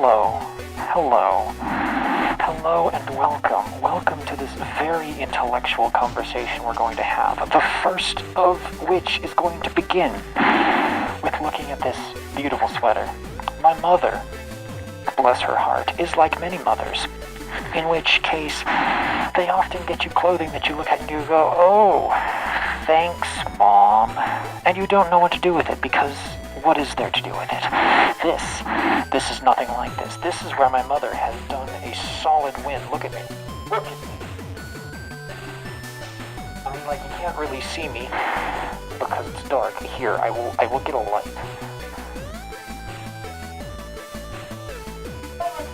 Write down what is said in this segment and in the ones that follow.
Hello, hello, hello and welcome. Welcome to this very intellectual conversation we're going to have. The first of which is going to begin with looking at this beautiful sweater. My mother, bless her heart, is like many mothers, in which case they often get you clothing that you look at and you go, oh, thanks, Mom. And you don't know what to do with it because what is there to do with it? This is nothing like this. This is where my mother has done a solid win. Look at me. Look at me. I mean, like, you can't really see me because it's dark. Here, I will get a light.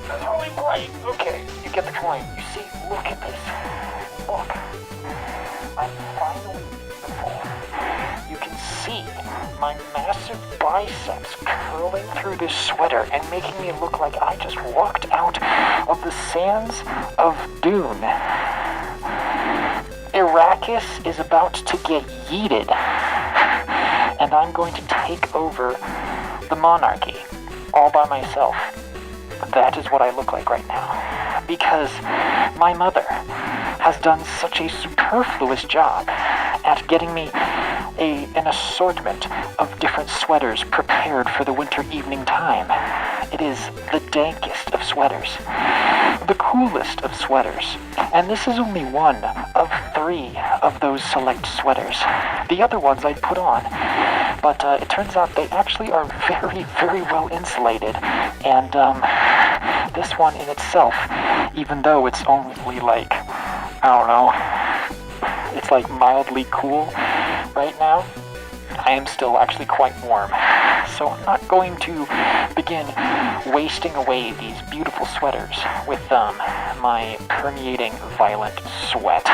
That's really bright. Okay, you get the point. You see, look at this. Look. I'm finally beautiful. You can see my massive biceps curling through this sweater and making me look like I just walked out of the sands of Dune. Arrakis is about to get yeeted, and I'm going to take over the monarchy all by myself. That is what I look like right now, because my mother has done such a superfluous job at getting me an assortment of different sweaters prepared for the winter evening time. It is the dankest of sweaters, the coolest of sweaters, and this is only one of 3 of those select sweaters. The other ones I'd put on, but it turns out they actually are very, very well insulated, and this one in itself, even though it's only like, I don't know, it's like mildly cool right now, I am still actually quite warm. So I'm not going to begin wasting away these beautiful sweaters with my permeating violent sweat.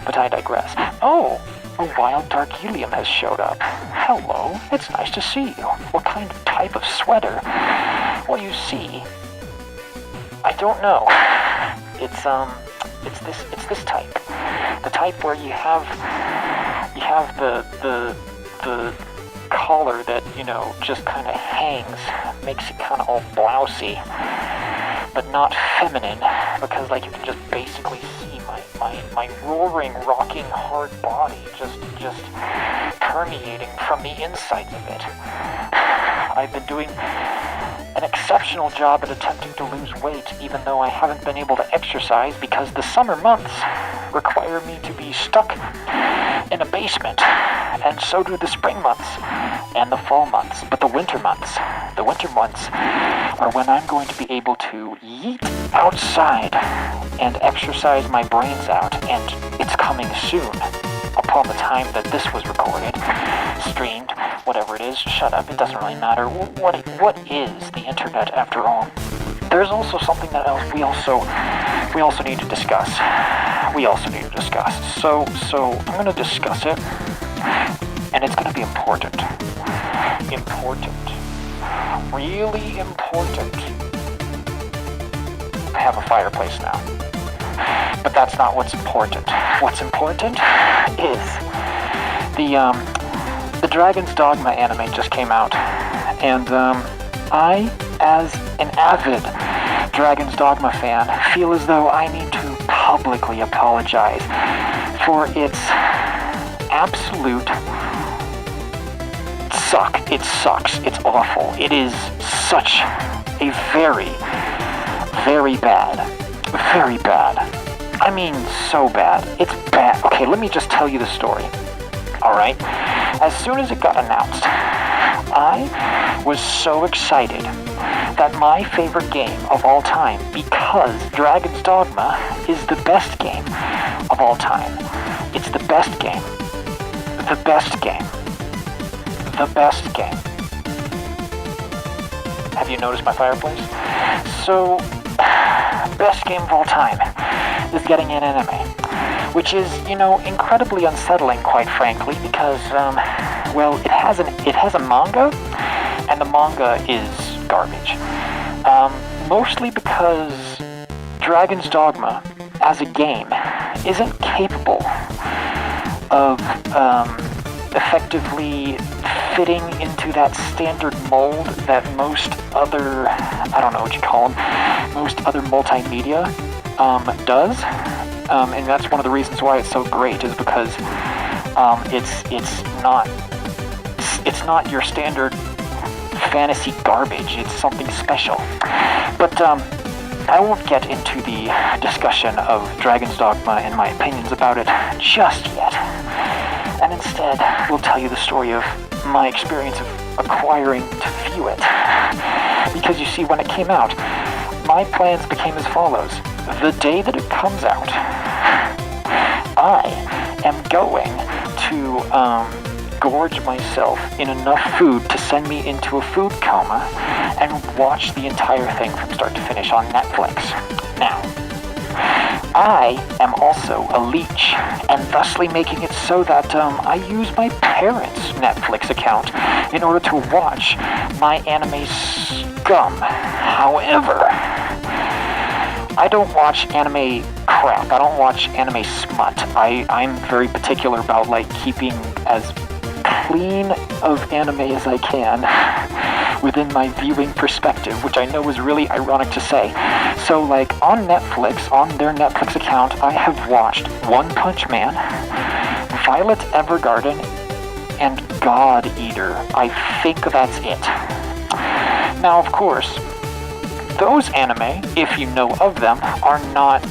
But I digress. Oh, a wild dark helium has showed up. Hello, it's nice to see you. What kind of type of sweater? Well, you see, I don't know. It's this type. The type where you have the collar that, you know, just kind of hangs, makes it kind of all blousy, but not feminine, because like you can just basically see my roaring, rocking, hard body just permeating from the insides of it. I've been doing an exceptional job at attempting to lose weight, even though I haven't been able to exercise because the summer months require me to be stuck in a basement, and so do the spring months and the fall months. But the winter months are when I'm going to be able to yeet outside and exercise my brains out, and it's coming soon. Upon the time that this was recorded, streamed, whatever it is, shut up, it doesn't really matter. What is the internet after all? There's also something that else we also need to discuss. So I'm going to discuss it, and it's going to be important. Really important. I have a fireplace now. But that's not what's important. What's important is the Dragon's Dogma anime just came out, and I, as an avid Dragon's Dogma fan, feel as though I need to publicly apologize for its absolute suck. It sucks. It's awful. It is such a very, very bad. I mean, so bad. It's bad. Okay, let me just tell you the story. Alright? As soon as it got announced, I was so excited that my favorite game of all time, because Dragon's Dogma is the best game of all time. It's the best game. The best game. The best game. Have you noticed my fireplace? So, best game of all time is getting an anime, which is, you know, incredibly unsettling, quite frankly, because, well, it has a manga, and the manga is garbage. Mostly because Dragon's Dogma, as a game, isn't capable of effectively fitting into that standard mold that most other, I don't know what you call them, most other multimedia does. And that's one of the reasons why it's so great, is because it's not your standard fantasy garbage. It's something special. But I won't get into the discussion of Dragon's Dogma and my opinions about it just yet. And instead, we'll tell you the story of my experience of acquiring to view it. Because you see, when it came out, my plans became as follows. The day that it comes out, I am going to gorge myself in enough food to send me into a food coma and watch the entire thing from start to finish on Netflix. Now, I am also a leech, and thusly making it so that I use my parents' Netflix account in order to watch my anime scum. However, I don't watch anime crap. I don't watch anime smut. I'm very particular about keeping as clean of anime as I can within my viewing perspective, which I know is really ironic to say. So on Netflix, on their Netflix account, I have watched One Punch Man, Violet Evergarden, and God Eater. I think that's it. Now, of course, those anime, if you know of them, are not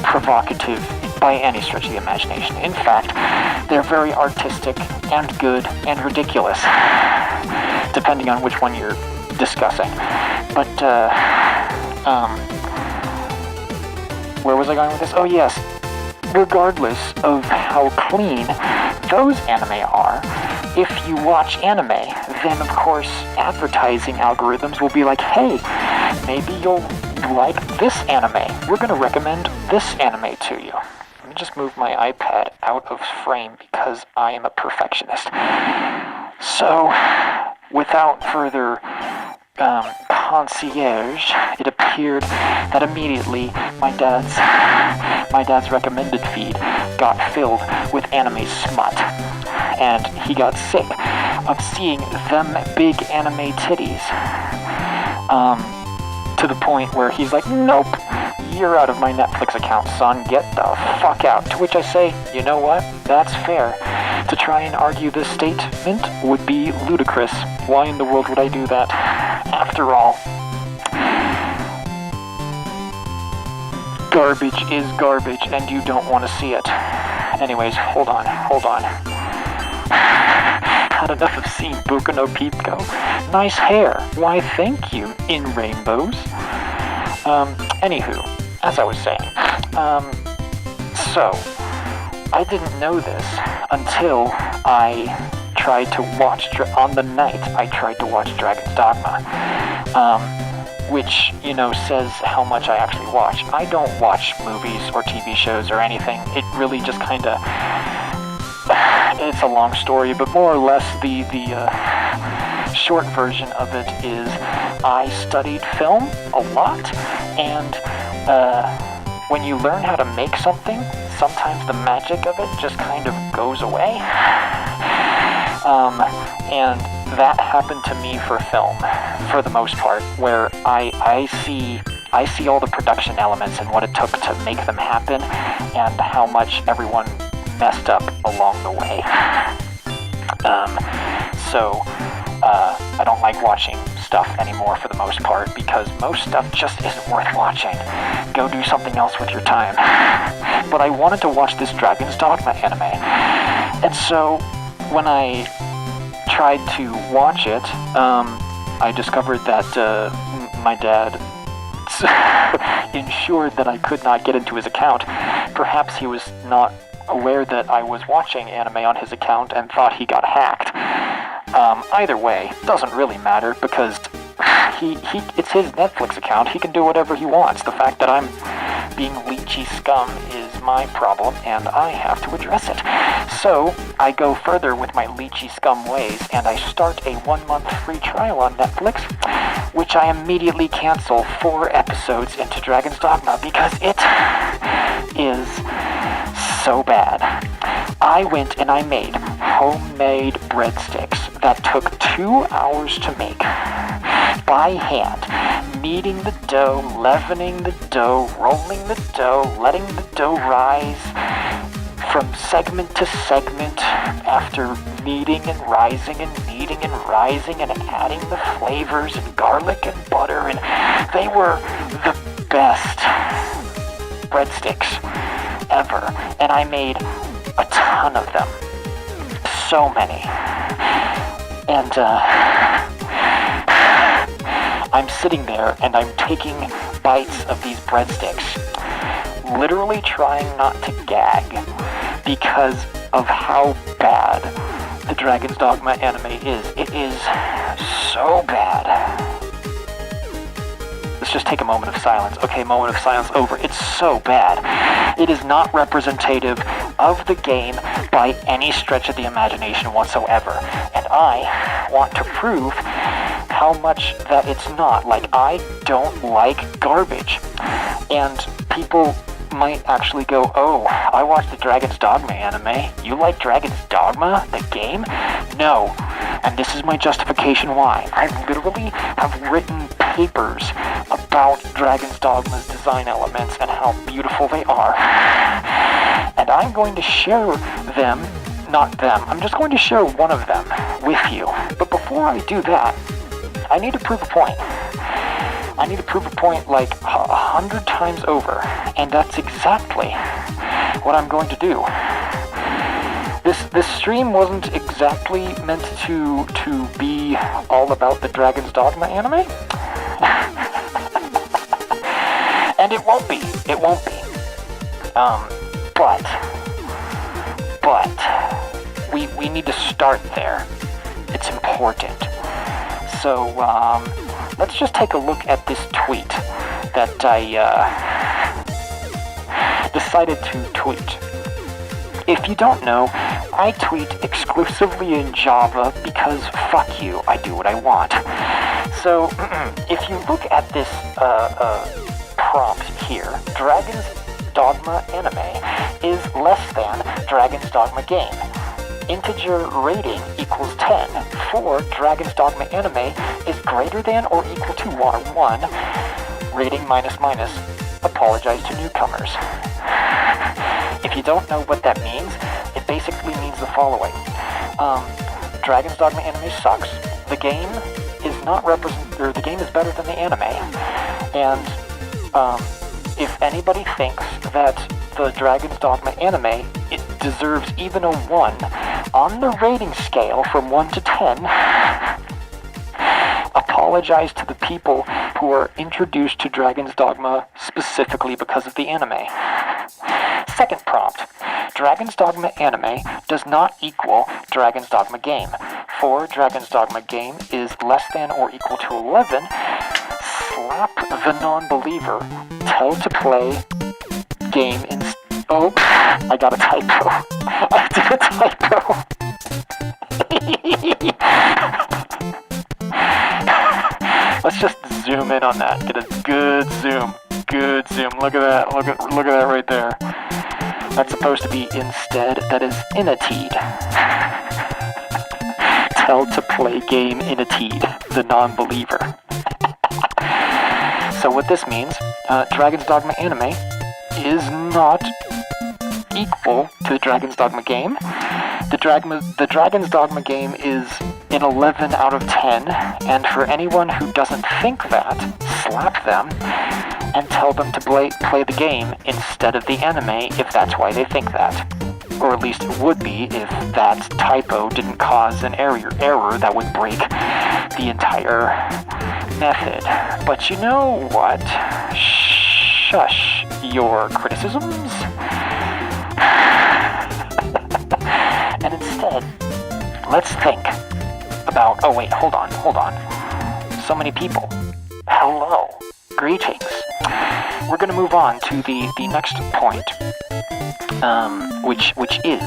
provocative by any stretch of the imagination. In fact, they're very artistic and good and ridiculous, depending on which one you're discussing. But, where was I going with this? Oh yes, regardless of how clean those anime are, if you watch anime, then of course advertising algorithms will be like, hey, maybe you'll like this anime. We're going to recommend this anime to you. Let me just move my iPad out of frame because I am a perfectionist. So, without further concierge, it appeared that immediately my dad's recommended feed got filled with anime smut, and he got sick of seeing them big anime titties, to the point where he's like, nope, you're out of my Netflix account, son, get the fuck out. To which I say, you know what, that's fair. To try and argue this statement would be ludicrous. Why in the world would I do that? After all, garbage is garbage, and you don't want to see it. Anyways, hold on. Had enough of seeing Boku no Pico. Nice hair. Why, thank you, in rainbows. Anywho, as I was saying, so, I didn't know this until I tried to watch, on the night I tried to watch Dragon's Dogma, which, says how much I actually watch. I don't watch movies or TV shows or anything. It really just it's a long story, but more or less the short version of it is I studied film a lot, and when you learn how to make something, sometimes the magic of it just kind of goes away. And that happened to me for film, for the most part, where I see all the production elements and what it took to make them happen, and how much everyone messed up along the way. So I don't like watching stuff anymore for the most part, because most stuff just isn't worth watching. Go do something else with your time. But I wanted to watch this Dragon's Dogma anime. And so when I tried to watch it, I discovered that my dad ensured that I could not get into his account. Perhaps he was not aware that I was watching anime on his account and thought he got hacked. Either way, doesn't really matter, because it's his Netflix account. He can do whatever he wants. The fact that I'm being leechy scum is my problem, and I have to address it. So, I go further with my leechy scum ways, and I start a 1-month free trial on Netflix, which I immediately cancel 4 episodes into Dragon's Dogma because it is so bad. I went and I made homemade breadsticks. that took 2 hours to make by hand, kneading the dough, leavening the dough, rolling the dough, letting the dough rise from segment to segment after kneading and rising and kneading and rising and adding the flavors and garlic and butter, and they were the best breadsticks ever, and I made a ton of them, so many, and I'm sitting there and I'm taking bites of these breadsticks, literally trying not to gag because of how bad the Dragon's Dogma anime is. It is so bad. Let's just take a moment of silence. Okay, moment of silence over. It's so bad. It is not representative of the game by any stretch of the imagination whatsoever. And I want to prove how much that it's not. Like, I don't like garbage. And people might actually go, oh, I watched the Dragon's Dogma anime. You like Dragon's Dogma, the game? No. And this is my justification why. I literally have written papers about Dragon's Dogma's design elements and how beautiful they are. And I'm going to share them, not them, I'm just going to share one of them with you. But before I do that, I need to prove a point. I need to prove a point like 100 times over, and that's exactly what I'm going to do. This stream wasn't exactly meant to be all about the Dragon's Dogma anime, and it won't be. It won't be. But we need to start there. It's important. So let's just take a look at this tweet that I decided to tweet. If you don't know, I tweet exclusively in Java because fuck you, I do what I want. So if you look at this prompt here, Dragon's Dogma anime is less than Dragon's Dogma game. Integer rating equals 10 for Dragon's Dogma anime is greater than or equal to 1. Rating minus. Apologize to newcomers. If you don't know what that means, it basically means the following. Dragon's Dogma anime sucks. The game is the game is better than the anime. And if anybody thinks that the Dragon's Dogma anime, it deserves even a 1 on the rating scale from 1 to 10, apologize to the people who are introduced to Dragon's Dogma specifically because of the anime. Second prompt. Dragon's Dogma anime does not equal Dragon's Dogma game. For Dragon's Dogma game is less than or equal to 11, slap the non-believer, tell to play game in... Oh, I got a typo. I did a typo. Let's just zoom in on that. Get a good zoom. Good zoom. Look at that. Look at that right there. That's supposed to be instead. That is initeed. Tell to play game initeed. The non-believer. So what this means, Dragon's Dogma anime is not equal to the Dragon's Dogma game. The Dragon's Dogma game is an 11 out of 10, and for anyone who doesn't think that, slap them and tell them to play the game instead of the anime if that's why they think that. Or at least it would be if that typo didn't cause an error that would break the entire method. But you know what? Shush your criticisms. And instead, let's think about... Oh wait, hold on. So many people. Hello. Greetings. We're going to move on to the next point, which is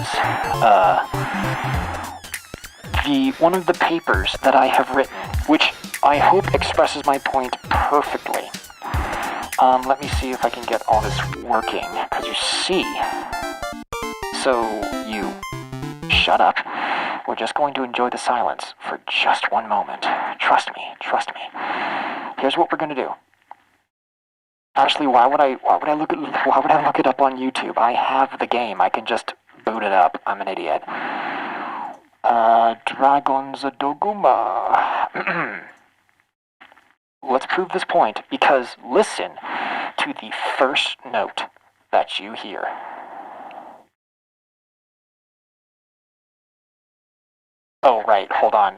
one of the papers that I have written, which I hope expresses my point perfectly. Let me see if I can get all this working, because you see... So, you shut up. We're just going to enjoy the silence for for just one moment. Trust me. Here's what we're gonna do. Actually, why would I look it up on YouTube? I have the game. I can just boot it up. I'm an idiot. Dragon's DOGMA. Let's prove this point, because listen to the first note that you hear. Oh, right, hold on.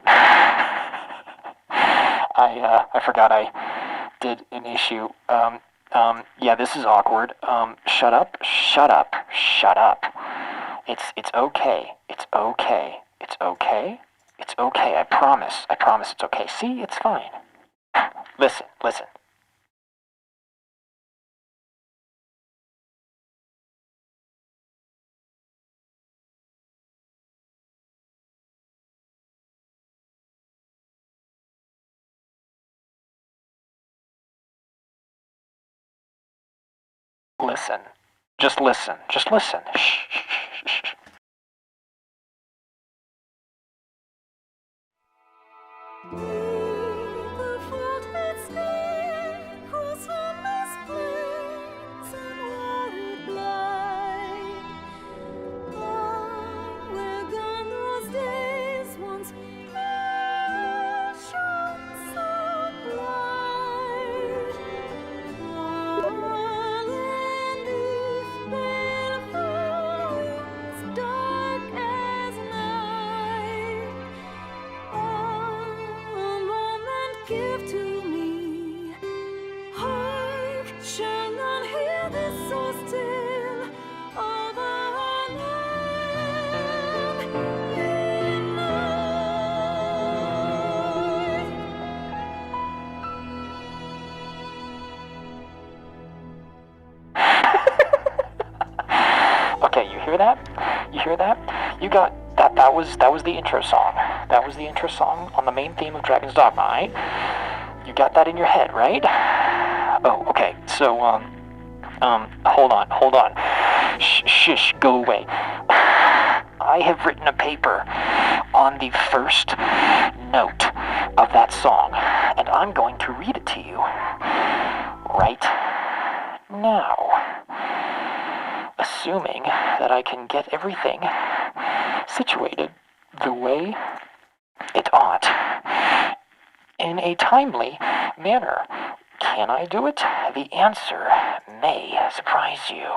I forgot I did an issue. Yeah, this is awkward. Shut up. It's okay. I promise it's okay. See, it's fine. Listen. Listen. Just listen. Shh. You hear that? You got that. That was the intro song. That was the intro song on the main theme of Dragon's Dogma, right? You got that in your head, right? Oh, okay. So, hold on. Shh, go away. I have written a paper on the first note of that song, and I'm going to read it to you right now. Assuming that I can get everything situated the way it ought, in a timely manner. Can I do it? The answer may surprise you.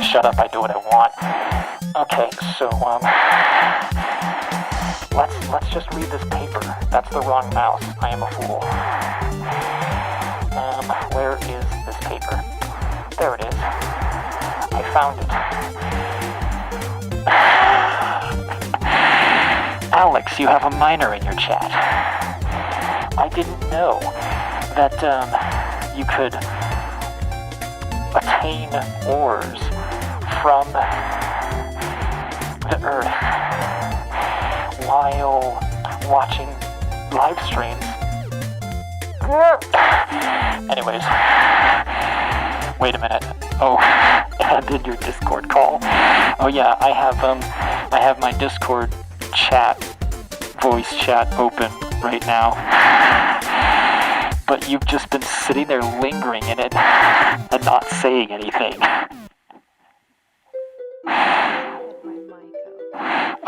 Shut up, I do what I want. Okay, so, let's just read this paper. That's the wrong mouse. I am a fool. Where is this paper? There it is. I found it. Alex, you have a minor in your chat. I didn't know that, you could attain ores from the Earth while watching live streams. Anyways, wait a minute. Oh, and in your Discord call. Oh yeah, I have my Discord voice chat open right now. But you've just been sitting there lingering in it and not saying anything.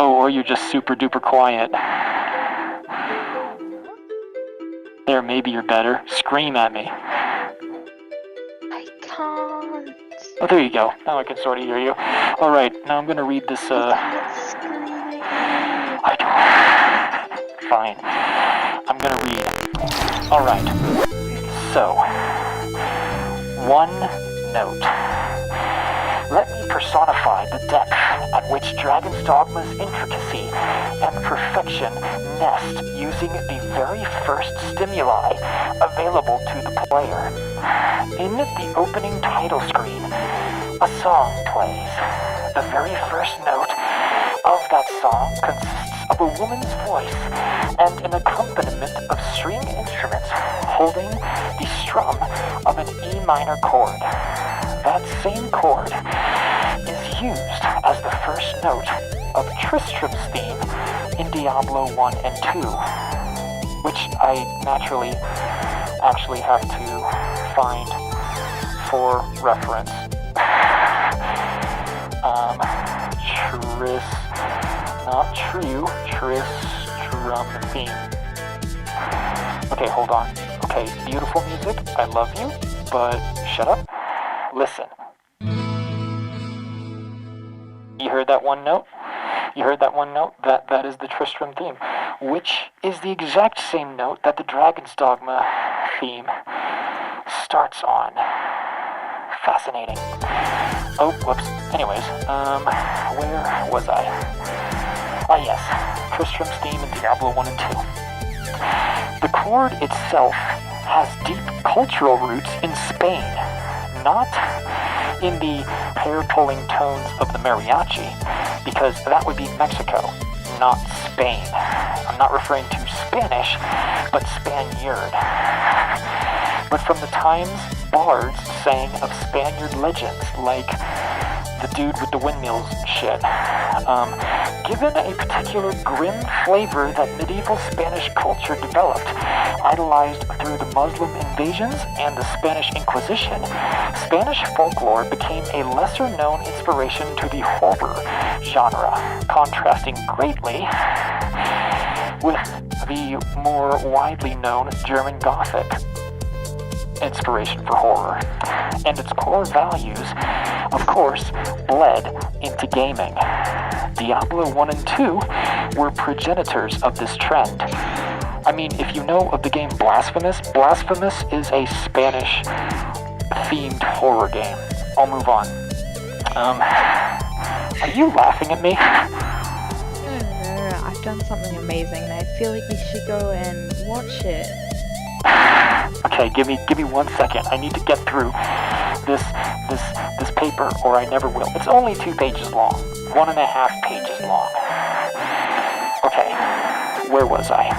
Oh, or you're just super duper quiet. There, maybe you're better. Scream at me. I can't. Oh, there you go. Now I can sort of hear you. Alright, now I'm gonna read this, I don't... Fine. I'm gonna read. Alright. So, one note. Let me personified the depth at which Dragon's Dogma's intricacy and perfection nest using the very first stimuli available to the player. In the opening title screen, a song plays. The very first note of that song consists of a woman's voice and an accompaniment of string instruments holding the strum of an E minor chord. That same chord is used as the first note of Tristram's theme in Diablo 1 and 2, which I naturally actually have to find for reference. Tristram theme. Okay, hold on. Okay, beautiful music, I love you, but shut up. Listen. You heard that one note? You heard that one note? That is the Tristram theme, which is the exact same note that the Dragon's Dogma theme starts on. Fascinating. Oh, whoops. Anyways, where was I? Ah, yes. Tristram's theme in Diablo 1 and 2. The chord itself has deep cultural roots in Spain, not in the hair-pulling tones of the mariachi, because that would be Mexico, not Spain. I'm not referring to Spanish, but Spaniard. But from the times bards sang of Spaniard legends, like the dude with the windmills and shit. Given a particular grim flavor that medieval Spanish culture developed, idolized through the Muslim invasions and the Spanish Inquisition, Spanish folklore became a lesser-known inspiration to the horror genre, contrasting greatly with the more widely known German Gothic inspiration for horror. And its core values, of course, bled into gaming. Diablo 1 and 2 were progenitors of this trend. I mean, if you know of the game Blasphemous, Blasphemous is a Spanish-themed horror game. I'll move on. Are you laughing at me? No, I've done something amazing and I feel like you should go and watch it. Okay, give me 1 second. I need to get through this paper, or I never will. It's only 2 pages long, 1.5 pages long. Okay, where was I?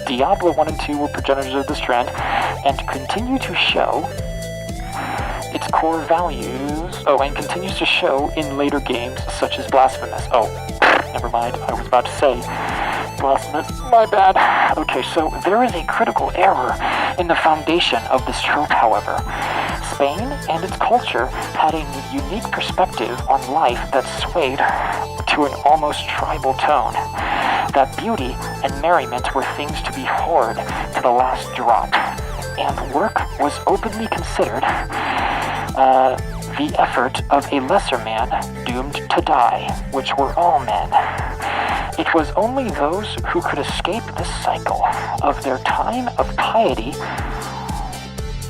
Diablo 1 and 2 were progenitors of this trend, and continue to show its core values. Oh, and continues to show in later games such as Blasphemous. Oh, never mind. I was about to say Blasphemous. My bad. Okay, so there is a critical error in the foundation of this trope, however. Spain and its culture had a unique perspective on life that swayed to an almost tribal tone. That beauty and merriment were things to be hoarded to the last drop, and work was openly considered the effort of a lesser man doomed to die, which were all men. It was only those who could escape this cycle of their time of piety.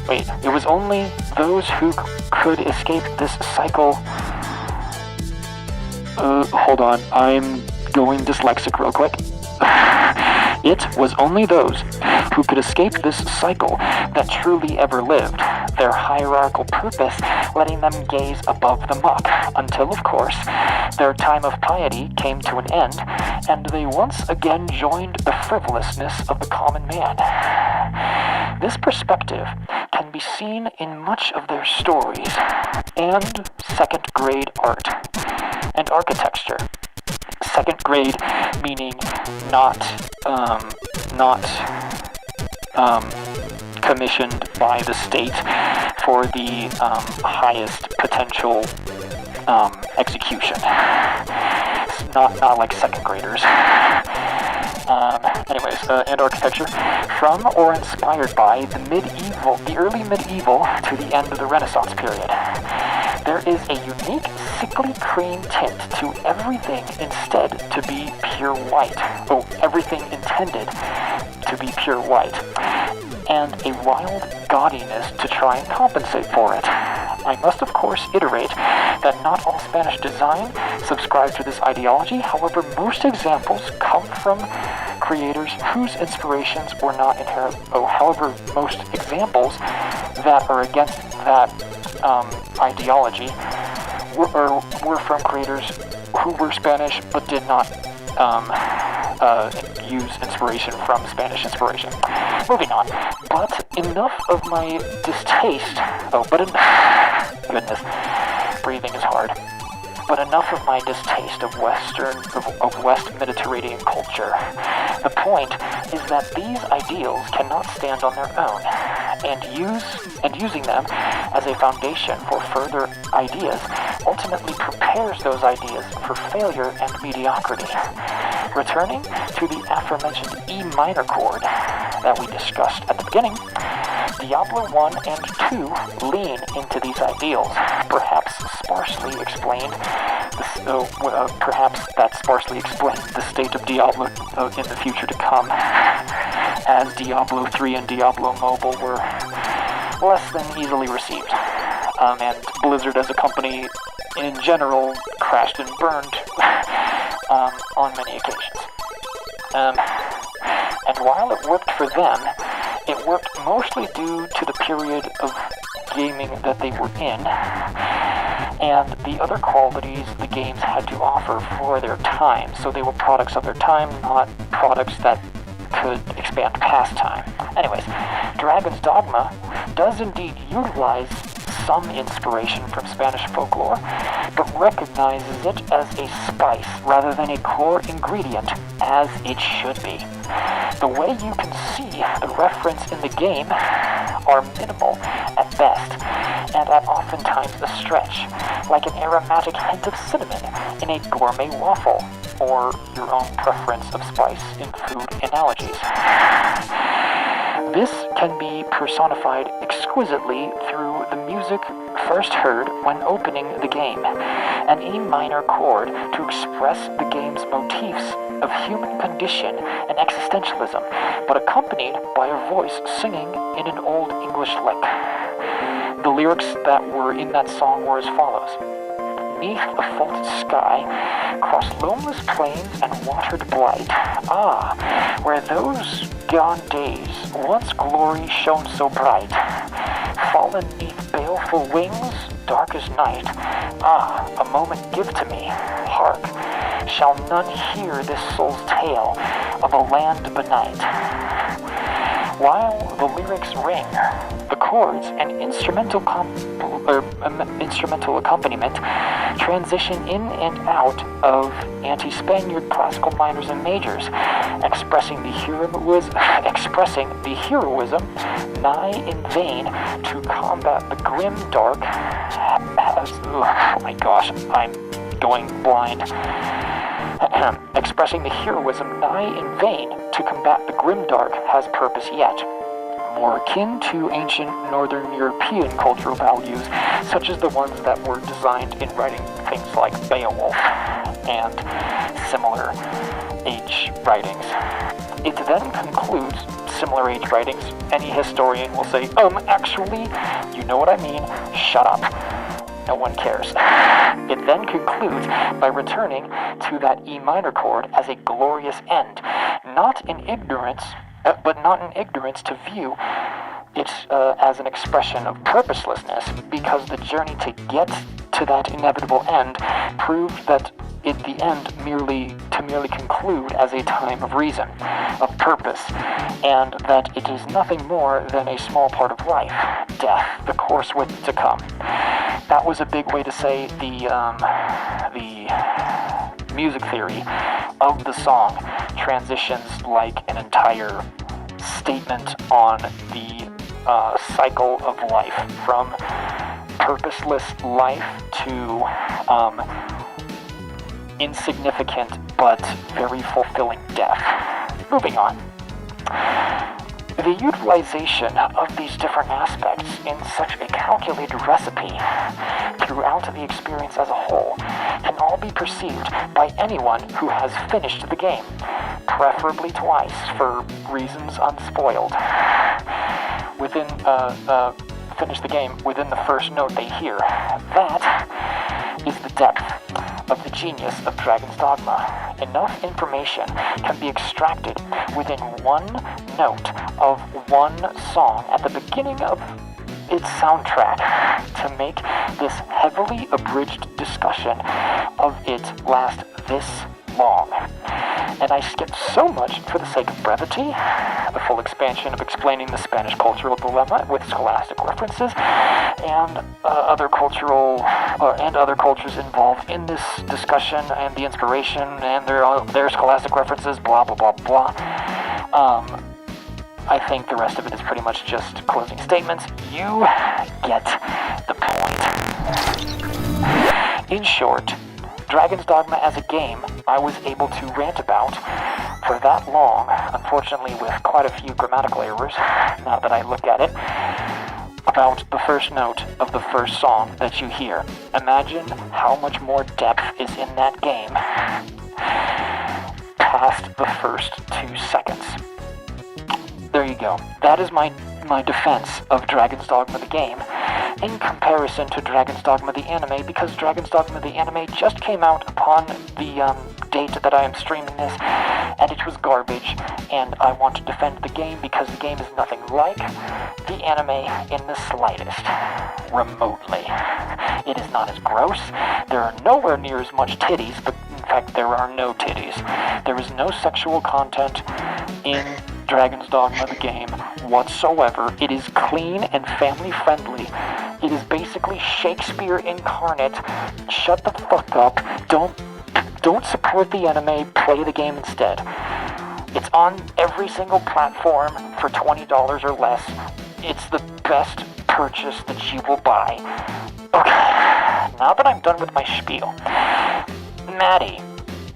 It was only those who could escape this cycle. Hold on, I'm going dyslexic real quick. It was only those who could escape this cycle that truly ever lived, their hierarchical purpose letting them gaze above the muck, until, of course, their time of piety came to an end, and they once again joined the frivolousness of the common man. This perspective can be seen in much of their stories and second-grade art and architecture. Second grade meaning not commissioned by the state for the highest potential execution. Not like second graders. And architecture from or inspired by the early medieval to the end of the Renaissance period. There is a unique sickly cream tint to everything instead to be pure white. Oh, everything intended to be pure white. And a wild gaudiness to try and compensate for it. I must of course iterate that not all Spanish design subscribe to this ideology. However, most examples come from creators whose inspirations were not inherent. However, most examples that are against that ideology were from creators who were Spanish but did not use inspiration from Spanish inspiration. Moving on. But enough of my distaste. Goodness, breathing is hard. But enough of my distaste of West Mediterranean culture. The point is that these ideals cannot stand on their own, and using them as a foundation for further ideas ultimately prepares those ideas for failure and mediocrity. Returning to the aforementioned E minor chord that we discussed at the beginning, Diablo 1 and 2 lean into these ideals, perhaps that sparsely explains the state of Diablo in the future to come, as Diablo 3 and Diablo Mobile were less than easily received, and Blizzard as a company in general crashed and burned on many occasions. And while it worked for them, it worked mostly due to the period of gaming that they were in, and the other qualities the games had to offer for their time. So they were products of their time, not products that could expand past time. Anyways, Dragon's Dogma does indeed utilize some inspiration from Spanish folklore, but recognizes it as a spice rather than a core ingredient, as it should be. The way you can see the reference in the game are minimal at best, and at oftentimes a stretch, like an aromatic hint of cinnamon in a gourmet waffle, or your own preference of spice in food analogies. This can be personified exquisitely through the music first heard when opening the game, an E minor chord to express the game's motifs of human condition and existentialism, but accompanied by a voice singing in an Old English lick. The lyrics that were in that song were as follows. Neath a vaulted sky, cross loamless plains and watered blight. Ah, where those gone days, once glory shone so bright, fallen neath baleful wings, dark as night. Ah, a moment give to me, hark, shall none hear this soul's tale of a land benight? While the lyrics ring, the chords and instrumental accompaniment transition in and out of anti-Spaniard classical minors and majors, expressing the heroism nigh in vain to combat the grim dark. Oh my gosh, I'm going blind. Expressing the heroism nigh in vain to combat the grimdark has purpose yet, more akin to ancient Northern European cultural values, such as the ones that were designed in writing things like Beowulf and similar age writings. It then concludes similar age writings. Any historian will say, actually, you know what I mean, shut up. No one cares. It then concludes by returning to that E minor chord as a glorious end, not in ignorance to view it as an expression of purposelessness, because the journey to get to that inevitable end proved that at the end merely conclude as a time of reason, of purpose, and that it is nothing more than a small part of life, death, the course with to come. That was a big way to say the music theory of the song transitions like an entire statement on the cycle of life, from purposeless life to insignificant but very fulfilling death. Moving on. The utilization of these different aspects in such a calculated recipe throughout the experience as a whole can all be perceived by anyone who has finished the game, preferably twice for reasons unspoiled. Within finish the game within the first note they hear. That is the depth of the genius of Dragon's Dogma. Enough information can be extracted within one note of one song at the beginning of its soundtrack to make this heavily abridged discussion of it last this long. And I skipped so much for the sake of brevity, the full expansion of explaining the Spanish cultural dilemma with scholastic references and other cultures involved in this discussion and the inspiration and their scholastic references, blah blah blah blah. I think the rest of it is pretty much just closing statements. You get the point. In short, Dragon's Dogma as a game, I was able to rant about for that long, unfortunately with quite a few grammatical errors, now that I look at it, about the first note of the first song that you hear. Imagine how much more depth is in that game past the first 2 seconds. There you go. That is my defense of Dragon's Dogma the game in comparison to Dragon's Dogma the anime, because Dragon's Dogma the anime just came out upon the date that I am streaming this, and it was garbage, and I want to defend the game because the game is nothing like the anime in the slightest, remotely. It is not as gross. There are nowhere near as much titties, but in fact there are no titties. There is no sexual content in Dragon's Dogma the game whatsoever. It is clean and family friendly. It is basically Shakespeare incarnate. Shut the fuck up. Don't support the anime, play the game instead. It's on every single platform for $20 or less. It's the best purchase that you will buy. Okay, now that I'm done with my spiel, Maddie,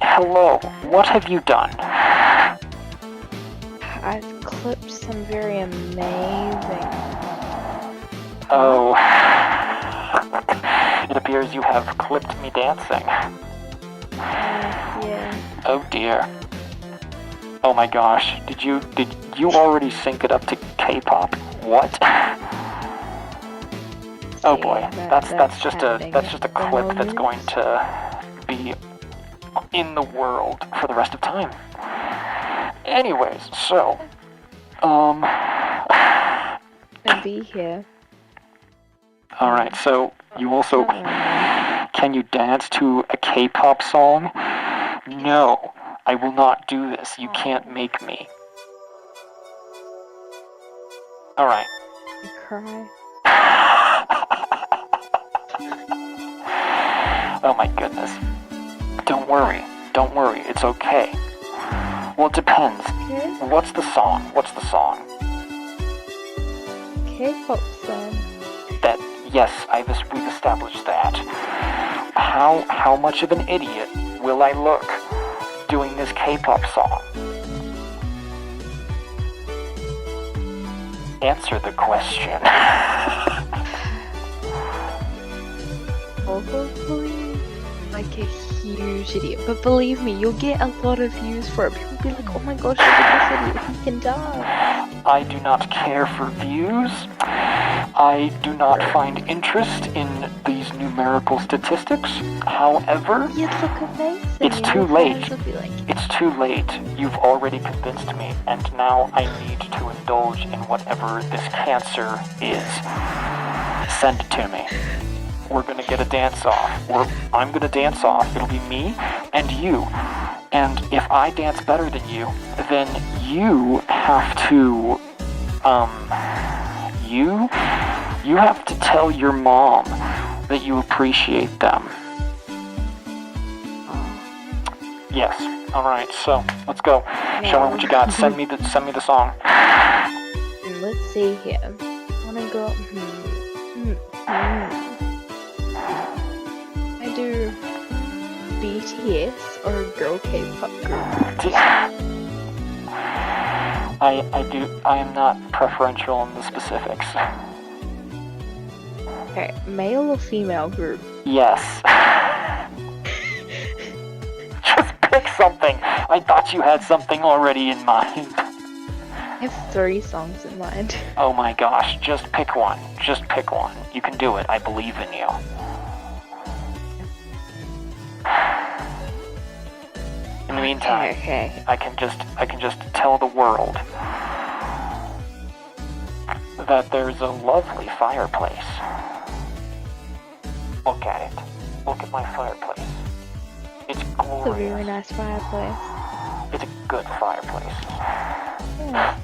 hello, what have you done? I've clipped some very amazing. Oh. It appears you have clipped me dancing. Yeah. Oh dear. Oh my gosh. Did you already sync it up to K-pop? What? Oh boy. That's just a clip that's going to be in the world for the rest of time. Anyways, so I'll be here. Alright, so you also... Can you dance to a K-pop song? No, I will not do this. You can't make me. Alright. You cry. Oh my goodness. Don't worry, it's okay. Well, it depends. Okay. What's the song? K-pop song. That, yes, we've established that. How much of an idiot will I look doing this K-pop song? Answer the question. Probably like a huge idiot, but believe me, you'll get a lot of views for it. People will be like, oh my gosh, look at this idiot, he can dance. I do not care for views. I do not find interest in these numerical statistics. However, You'd look amazing. it's too Your late. fans would be like, It's too late. You've already convinced me, and now I need to indulge in whatever this cancer is. Send it to me. We're gonna get a dance off. I'm gonna dance off. It'll be me and you. And if I dance better than you, then you have to, you have to tell your mom that you appreciate them. Yes. All right. So let's go. Show me what you got. Send me the song. let's see here. I wanna go. I do BTS or a girl K-pop group. I am not preferential in the specifics. Okay, male or female group? Yes. Just pick something. I thought you had something already in mind. I have 3 songs in mind. Oh my gosh, just pick one. Just pick one. You can do it. I believe in you. In the meantime, Okay. I can just tell the world that there's a lovely fireplace. Look at it. Look at my fireplace. It's glorious. It's a really nice fireplace. It's a good fireplace. Yeah.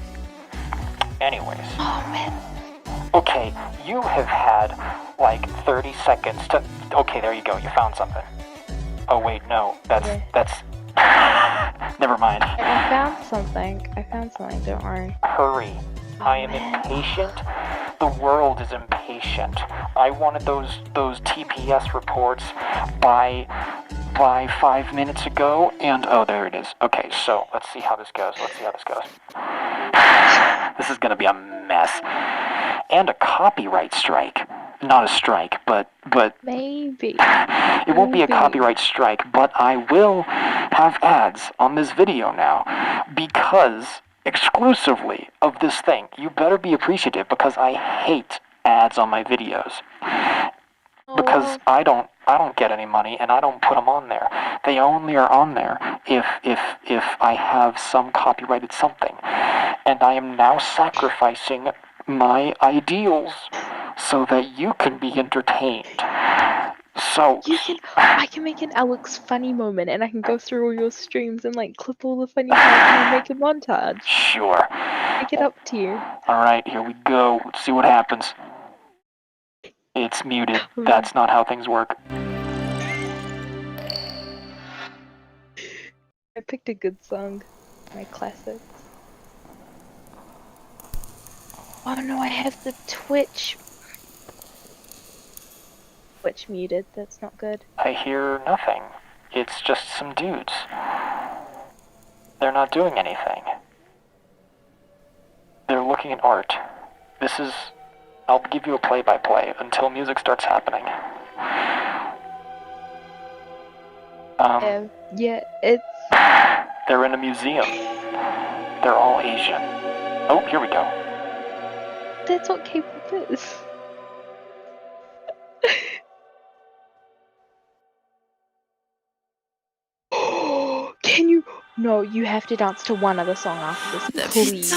Anyways. Oh man. Okay, you have had like 30 seconds to... Okay, there you go. You found something. Oh wait, no. That's... Never mind. I found something. Don't worry. Hurry. I am impatient. The world is impatient. I wanted those TPS reports by 5 minutes ago, and oh, there it is. Okay, so let's see how this goes. This is gonna be a mess. And a copyright strike. Not a strike, but Maybe. it won't be a copyright strike, but I will have ads on this video now because exclusively of this thing. You better be appreciative because I hate ads on my videos. Because I don't get any money and I don't put them on there. They only are on there if I have some copyrighted something. And I am now sacrificing my ideals so that you can be entertained. So I can make an Alex funny moment and I can go through all your streams and like clip all the funny parts and make a montage. Sure. Make it up to you. Alright, here we go. Let's see what happens. It's muted. That's not how things work. I picked a good song. My classics. Oh no, I have the Twitch muted. That's not good. I hear nothing. It's just some dudes. They're not doing anything. They're looking at art. This is... I'll give you a play-by-play until music starts happening. Yeah, it's... They're in a museum. They're all Asian. Oh, here we go. That's what K-pop is. Can you... No, you have to dance to one other song after this, please.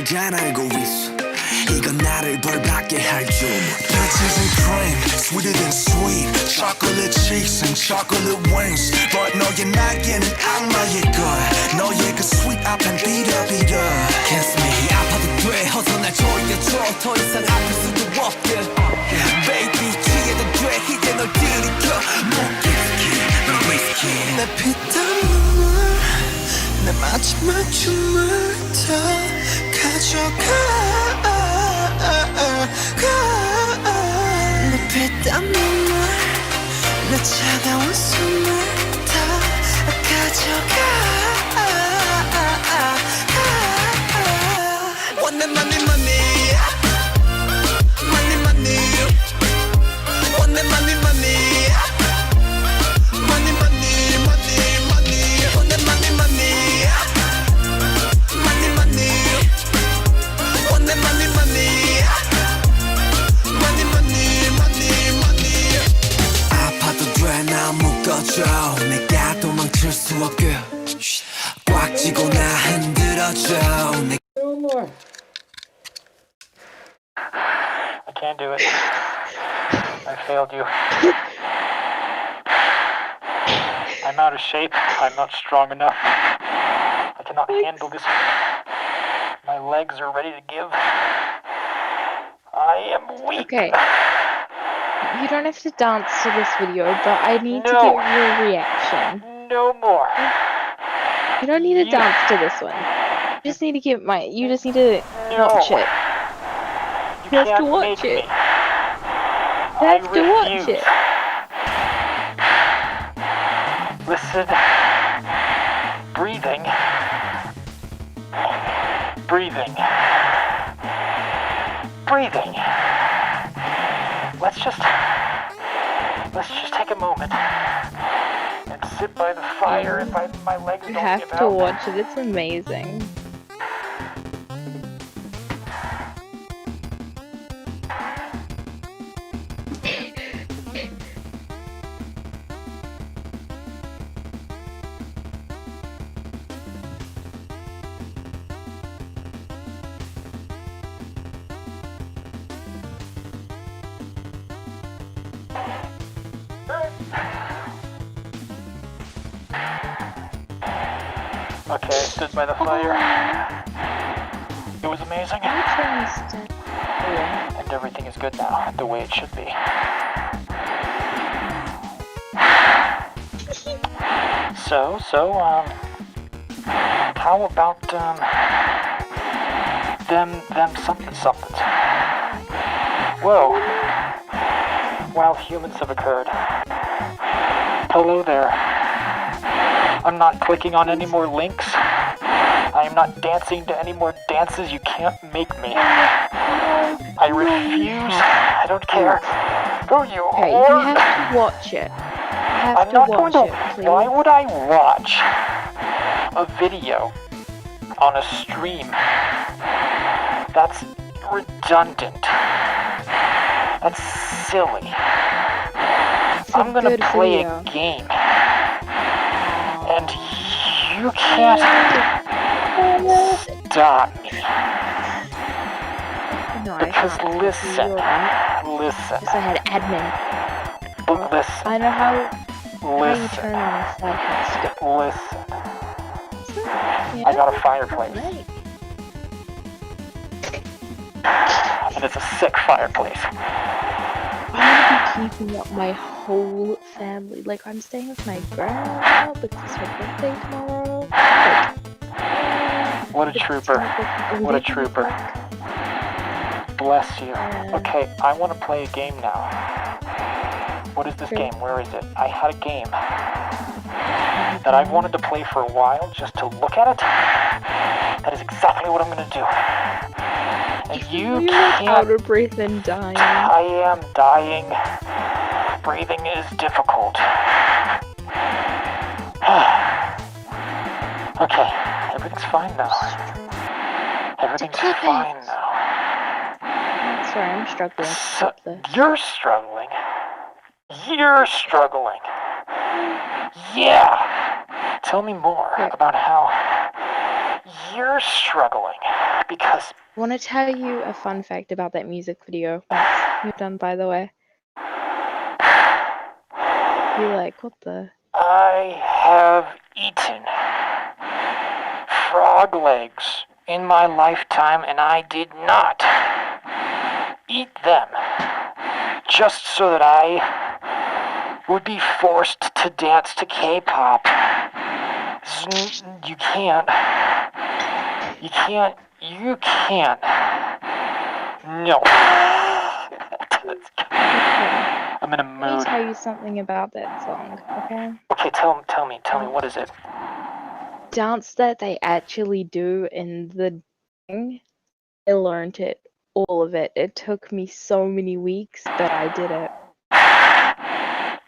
잘 알고 있어 이건 나를 벌받게 할 줄 Peaches and cream, sweeter than sweet Chocolate cheeks and chocolate wings But 너의 날개는 악마의 걸 너의 그 sweet 앞엔 비려비려 Kiss me 아파도 돼 어서 날 졸려줘 더 이상 아플 수도 없게 Baby 취해도 돼 이제 널 들이켜 목기스키 너 위스키 내 피땀 눈물 내 마지막 춤을 다 가져가 내 피땀 눈물 내 차가운 숨을 다 가져가 원내 money money money money 원내 money money money money money money 원내 money money money money 원내 money money money money money money 아파도 돼 나 묶어줘 내가 도망칠 수 없게 꽉 쥐고 나 흔들어줘 No more. I can't do it. I failed you. I'm out of shape. I'm not strong enough. I cannot handle this. My legs are ready to give. I am weak. Okay. You don't have to dance to this video, but I need to No. get your reaction. No more. You don't need to You- dance to this one. You just need to get you just need to No. watch it. You You have to can't watch make it. me. You have to watch refuse. it. Listen. Breathing. Breathing. Breathing. Let's just take a moment and sit by the fire and my legs You don't have give to out. watch it. It's amazing. Okay, I stood by the fire. It was amazing. And everything is good now, the way it should be. So, how about, them somethings? Whoa. While humans have occurred. Hello there. I'm not clicking on any more links. I am not dancing to any more dances. You can't make me. I refuse. I don't care. Go you Okay, whore. you have to watch it. You have I'm to not watch going to. it, please. Why would I watch a video on a stream? That's redundant. That's silly. It's a I'm gonna good play video. a game. And you can't stop me. No, I Because can't. listen, You're right. listen, Because I had admin. but listen, I know how you listen, turn on a side quest. listen. Yeah? I got a fireplace. Right. And it's a sick fireplace. I'm gonna be keeping up my whole family. Like, I'm staying with my grandma because it's her birthday tomorrow. Like, What a it's trooper. like What a trooper. Bless you. Yeah. Okay, I want to play a game now. What is this Okay. game? Where is it? I had a game that I've wanted to play for a while just to look at it. That is exactly what I'm going to do. And you You're can't. out of breath and dying. I am dying. Breathing is difficult. Okay, everything's fine now. Everything's Clip it. fine now. Sorry, I'm struggling to So, clip this. you're struggling. You're struggling. Yeah. Tell me more Okay. about how you're struggling. Because I want to tell you a fun fact about that music video. Once you're done, by the way. You're like, what the? I have eaten frog legs in my lifetime, and I did not eat them just so that I would be forced to dance to K-pop. You can't. No. I'm in a Let me mood. tell you something about that song, okay? Okay, tell me, what is it? Dance that they actually do in the thing, I learned it, all of it. It took me so many weeks, but I did it.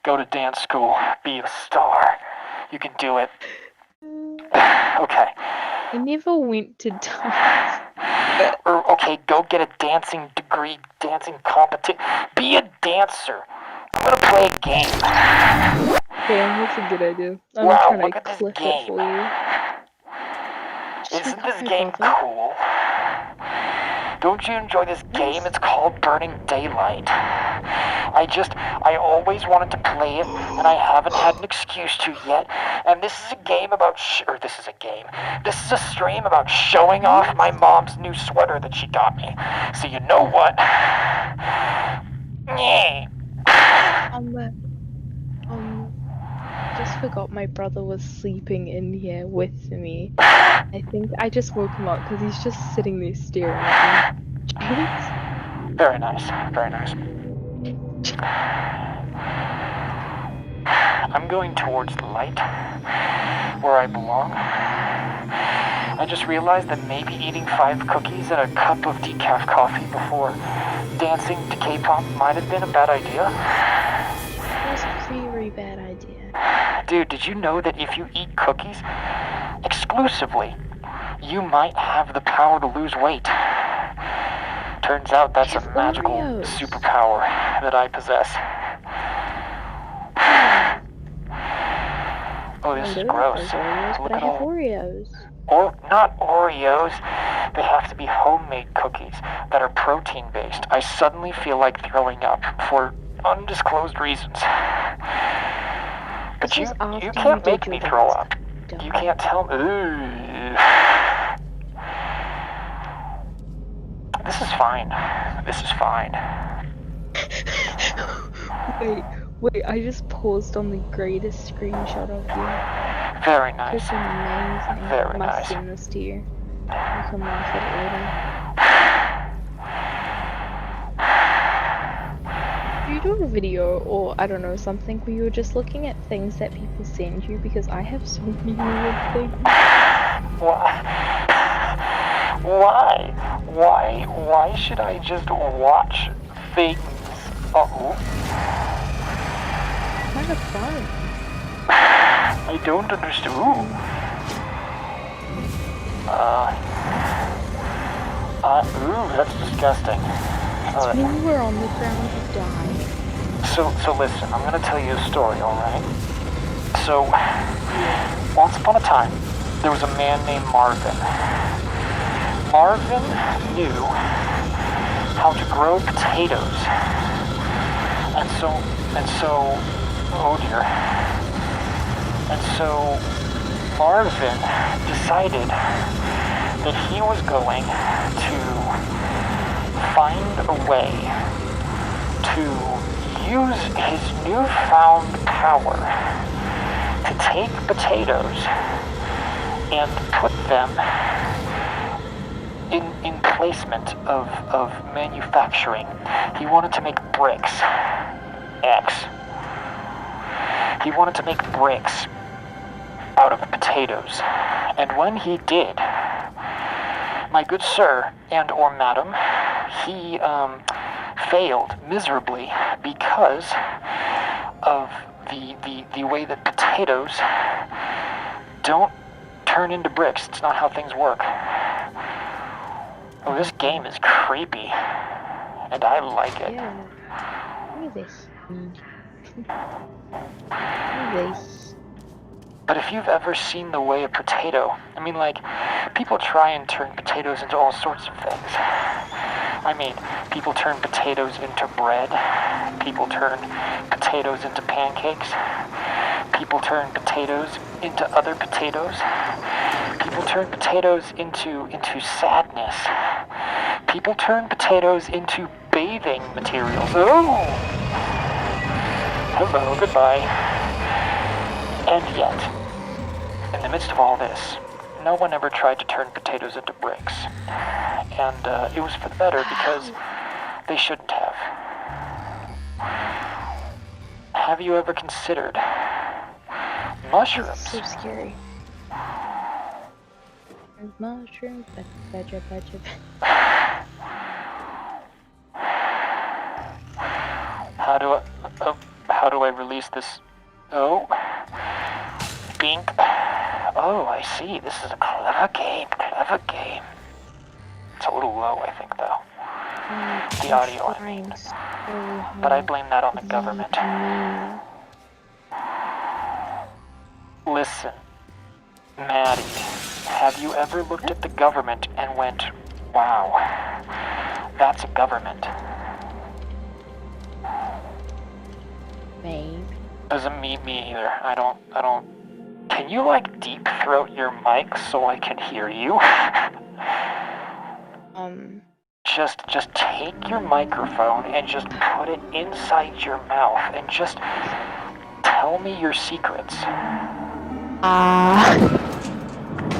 Go to dance school. Be a star. You can do it. Okay. I never went to dance. Or, okay, go get a dancing degree, dancing competition. Be a dancer. I'm gonna play a game. Damn, that's a good idea. I'm Wow, trying look to at this clip game. it for you. Just Isn't look this up my game brother. cool? Don't you enjoy this game? It's called Burning Daylight. I always wanted to play it, and I haven't had an excuse to yet. And this is a game about this is a game. This is a stream about showing off my mom's new sweater that she got me. So you know what? Yeah. Just forgot my brother was sleeping in here with me. I think I just woke him up because he's just sitting there staring at me. Jeez. Very nice, very nice. I'm going towards the light, where I belong. I just realized that maybe eating 5 cookies and a cup of decaf coffee before dancing to K-pop might have been a bad idea. That's a very bad idea. Dude, did you know that if you eat cookies exclusively, you might have the power to lose weight? Turns out that's a magical Oreos. superpower that I possess. Oh, this is gross. Oreos, Look but I at have all. Oreos. Or not Oreos. They have to be homemade cookies that are protein-based. I suddenly feel like throwing up for undisclosed reasons. But This you was after can't you did make your me throw dance. up. Dumb. You can't tell me. Ugh. This is fine. This is fine. Wait, I just paused on the greatest screenshot of you. Very nice. Just amazing. Very I must nice. send this to you. You can laugh at it later. Do you do a video or, I don't know, something where you're just looking at things that people send you? Because I have so many weird things. Why should I just watch things? Uh-oh. Kind of fun. I don't understand. Ooh. Ooh, that's disgusting. Alright. When you were on the ground, you died. So listen, I'm gonna tell you a story, alright? So, once upon a time, there was a man named Marvin. Marvin knew how to grow potatoes. And so, oh dear. And so, Marvin decided that he was going to find a way to use his newfound power to take potatoes and put them in placement of manufacturing. He wanted to make bricks. He wanted to make bricks out of potatoes. And when he did, my good sir and or madam, he failed miserably because of the way that potatoes don't turn into bricks. It's not how things work. Oh, this game is creepy, and I like it. Yeah. Look at this. Look at this. But if you've ever seen the way a potato, I mean, like, people try and turn potatoes into all sorts of things. I mean, people turn potatoes into bread. People turn potatoes into pancakes. People turn potatoes into other potatoes. People turn potatoes into sadness. People turn potatoes into bathing materials. Oh! Hello, goodbye. And yet, in the midst of all this, no one ever tried to turn potatoes into bricks. And it was for the better because they shouldn't have. Have you ever considered mushrooms? That's so scary. There's mushrooms. Badger. How do I release this? Oh. Bink. Oh, I see. This is a clever game. It's a little low, I think, though. The audio, I mean. But I blame that on the government. Listen, Maddie, have you ever looked at the government and went, wow, that's a government? Maybe. Doesn't mean me either. I don't. Can you, like, deep throat your mic so I can hear you? just take your microphone and just put it inside your mouth and just tell me your secrets.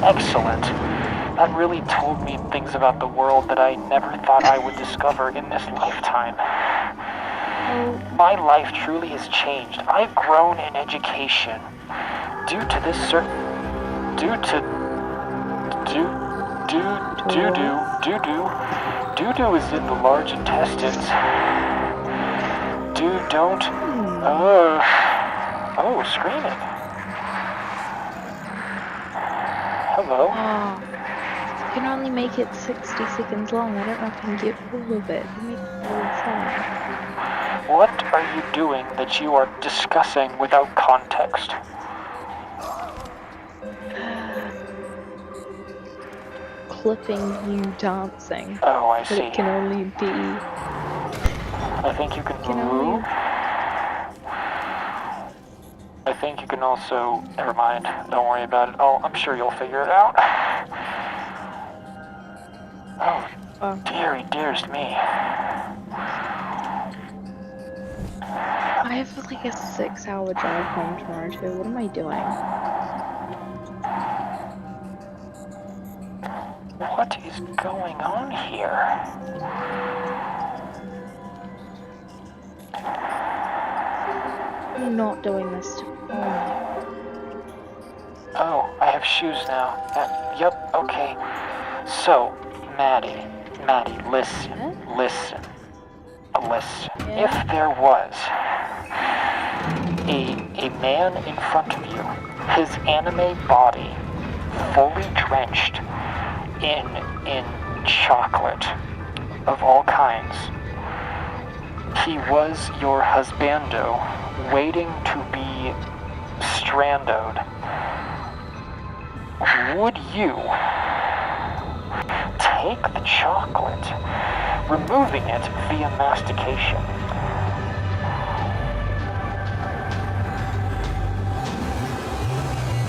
Excellent. That really told me things about the world that I never thought I would discover in this lifetime. My life truly has changed. I've grown in education. Due to this doo-doo is in the large intestines. Screaming. Hello. You can only make it 60 seconds long. I don't know if I can get all of it. Give me the whole song. What are you doing that you are discussing without context? Clipping you dancing. Oh, I But see. it can only be... I think you can only... move. I think you can also... Never mind. Don't worry about it. Oh, I'm sure you'll figure it out. Oh, dearie, dearest me. I have like a 6-hour drive home tomorrow too. What am I doing? What is going on here? I'm not doing this to... Oh, I have shoes now. Yep, okay. So, Maddie, listen. Yeah? If there was a man in front of you, his anime body fully drenched in chocolate of all kinds, he was your husbando waiting to be stranded. Would you take the chocolate, removing it via mastication?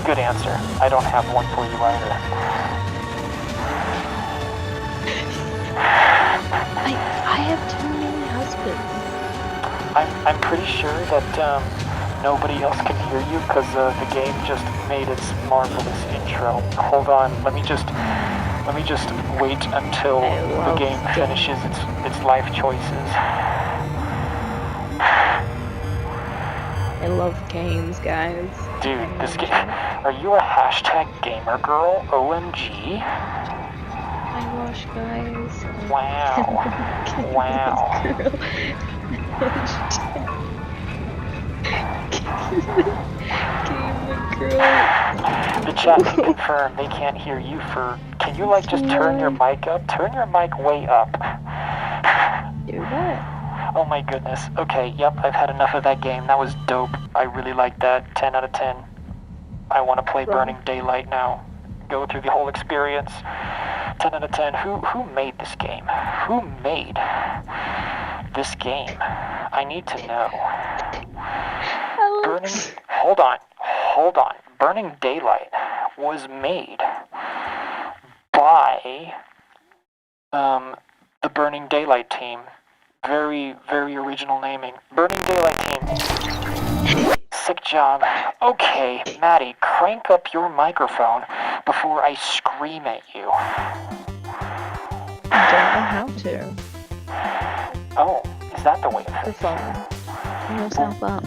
Good answer. I don't have one for you either. I have too many husbands. I'm pretty sure that nobody else can hear you because the game just made its marvelous intro. Hold on, let me just wait until the game finishes its life choices. I love games, guys. Dude, this game. Are you a hashtag gamer girl? OMG. Oh my gosh, guys. Wow. Wow. Gamer girl. The chat can confirm they can't hear you for... Can you like just turn your mic up? Turn your mic way up. Do that. Oh my goodness. Okay, yep, I've had enough of that game. That was dope. I really liked that. 10 out of 10. I want to play Burning Daylight now. Go through the whole experience. 10 out of 10. Who made this game? Who made this game? I need to know. Hold on. Burning Daylight was made by the Burning Daylight team. Very, very original naming. Burning Daylight team. Sick job. Okay, Maddie, crank up your microphone before I scream at you. I don't know how to. Oh, is that the way of The it? phone. Turn yourself up.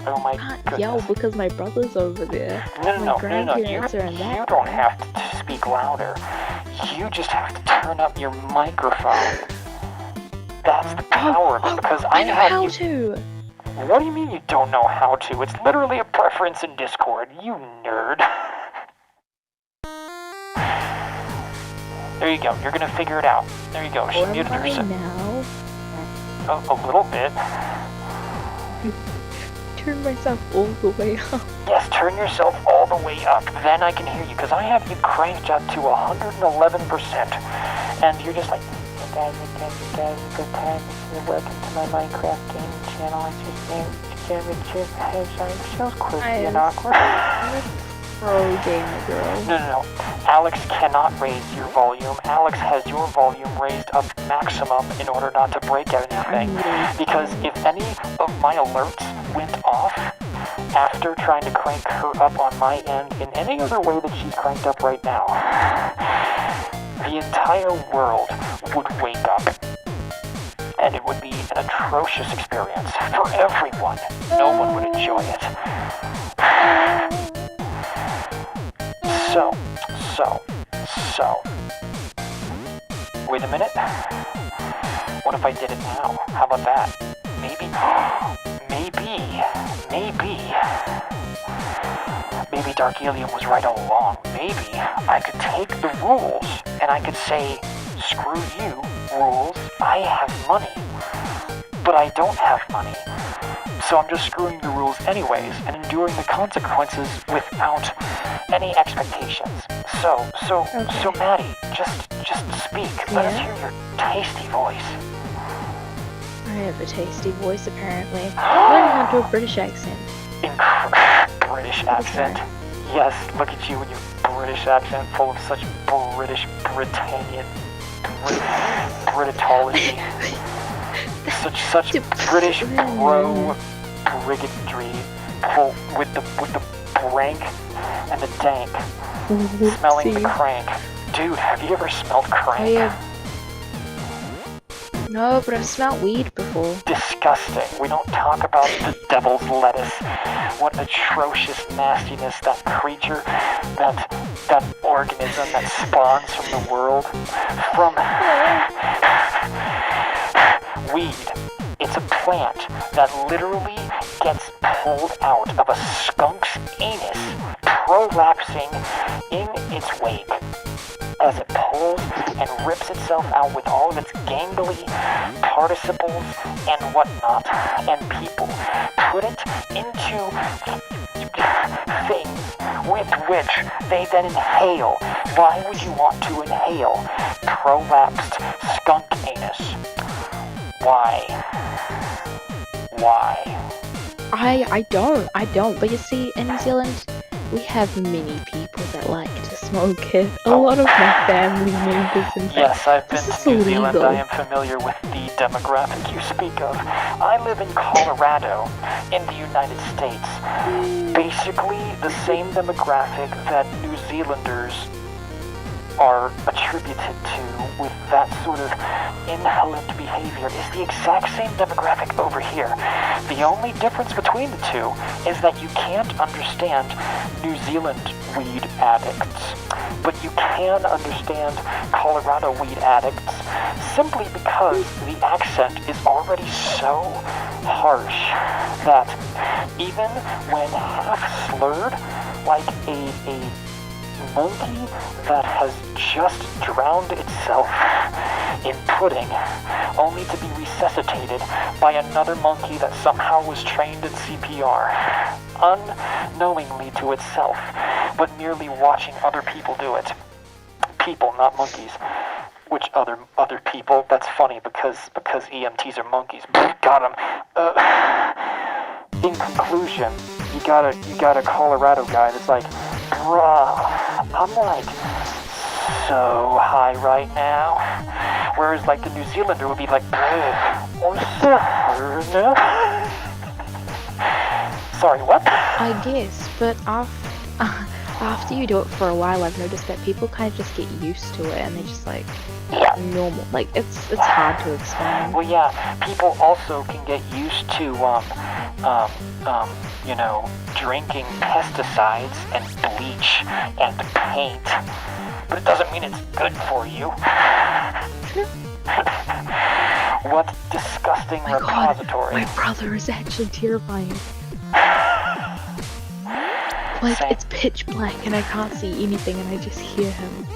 Oh my Can't goodness. yell because my brother's over there. No. My You grandparents are in that don't room. have to speak louder. You just have to turn up your microphone. That's the power of it, because I know have how you. to. What do you mean you don't know how to? It's literally a preference in Discord, you nerd. There you go. You're gonna figure it out. There you go. She Or muted am I herself. now? A little bit. Turn myself all the way up. Yes, turn yourself all the way up. Then I can hear you, because I have you cranked up to 111%. And you're just like, hey guys, good time. Welcome to my Minecraft gaming channel. I just named Jim and Jim. Hey, sorry, it feels quirky and awkward. pro gamer girl. No. Alex cannot raise your volume. Alex has your volume raised up maximum in order not to break anything. Because if any of my alerts went off after trying to crank her up on my end in any other way that she's cranked up right now, the entire world would wake up. And it would be an atrocious experience for everyone. No one would enjoy it. So. Wait a minute. What if I did it now? How about that? Maybe Dark Helium was right all along. Maybe I could take the rules and I could say, screw you, rules, I have money. But I don't have money. So I'm just screwing the rules anyways and enduring the consequences without any expectations. So Maddie, just speak. Let us hear your tasty voice. I have a tasty voice, apparently. Learning how to do a British accent. British accent? Yes, look at you with your British accent full of such British, Britannian, Britology. such British brigandry full with the brank and the dank. Smelling the crank. Dude, have you ever smelled crank? No, but I've smelled weed before. Disgusting. We don't talk about the devil's lettuce. What atrocious nastiness that creature, that organism that spawns from the world. From weed. It's a plant that literally gets pulled out of a skunk's anus, prolapsing in its wake as it pulls and rips itself out with all of its gangly participles and whatnot, and people put it into things with which they then inhale. Why would you want to inhale prolapsed skunk anus? Why? I don't. But you see, in New Zealand, we have many people that like to smoke it. A lot of my family members, in fact. Yes, I've been to New Zealand. Illegal. I am familiar with the demographic you speak of. I live in Colorado, in the United States. Basically, the same demographic that New Zealanders are attributed to with that sort of inhalant behavior is the exact same demographic over here. The only difference between the two is that you can't understand New Zealand weed addicts, but you can understand Colorado weed addicts simply because the accent is already so harsh that even when half slurred, like a monkey that has just drowned itself in pudding, only to be resuscitated by another monkey that somehow was trained in CPR, unknowingly to itself, but merely watching other people do it. People, not monkeys. Which other people? That's funny because EMTs are monkeys. Got him. In conclusion, you got a Colorado guy that's like, bruh, I'm like so high right now. Whereas like the New Zealander would be like, sorry, what? I guess, but after you do it for a while, I've noticed that people kind of just get used to it, and they just like normal. Like it's hard to explain. Well, yeah, people also can get used to drinking pesticides and bleach and paint, but it doesn't mean it's good for you. What disgusting repository. God, my brother is actually terrifying. Like, Same. it's pitch black and I can't see anything and I just hear him.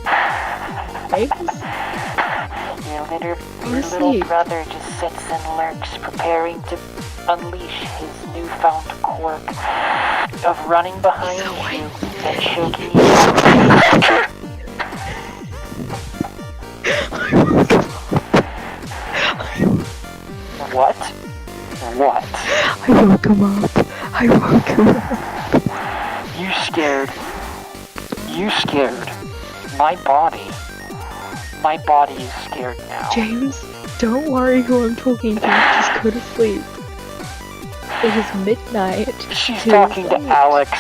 Your little brother just sits and lurks, preparing to unleash his newfound quirk of running behind you and choking you. What? I woke him up. You scared you scared. My body is scared now. James, don't worry who I'm talking to. Just go to sleep. It is midnight. She's It is talking to late. Alex.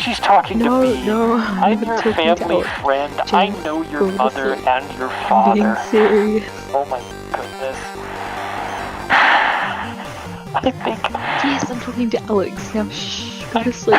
She's talking to me. No, I'm not your talking to family Alex. friend. James, I know your go to mother sleep. and your I'm being father. serious. Oh my goodness. I think Yes, I'm talking to Alex. Now shh, go to sleep.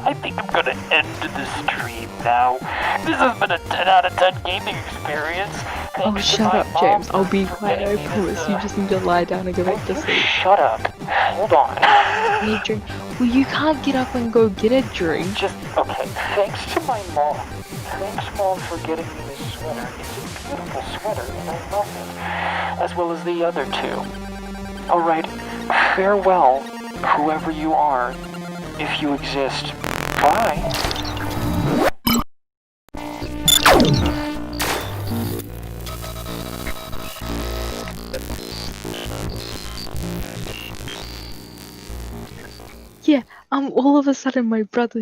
I think I'm gonna end the stream now. This has been a 10 out of 10 gaming experience. Oh, Thanks to shut my up, mom James. I'll be for quiet, getting I me promise. this, You just need to lie down and go back to you sleep. shut up. Hold on. I need a drink. Well, you can't get up and go get a drink. Just, okay, thanks to my mom. Thanks, Mom, for getting me this sweater. It's a beautiful sweater, and I love it. As well as the other two. Alright, farewell, whoever you are, if you exist. Bye. Yeah, all of a sudden my brother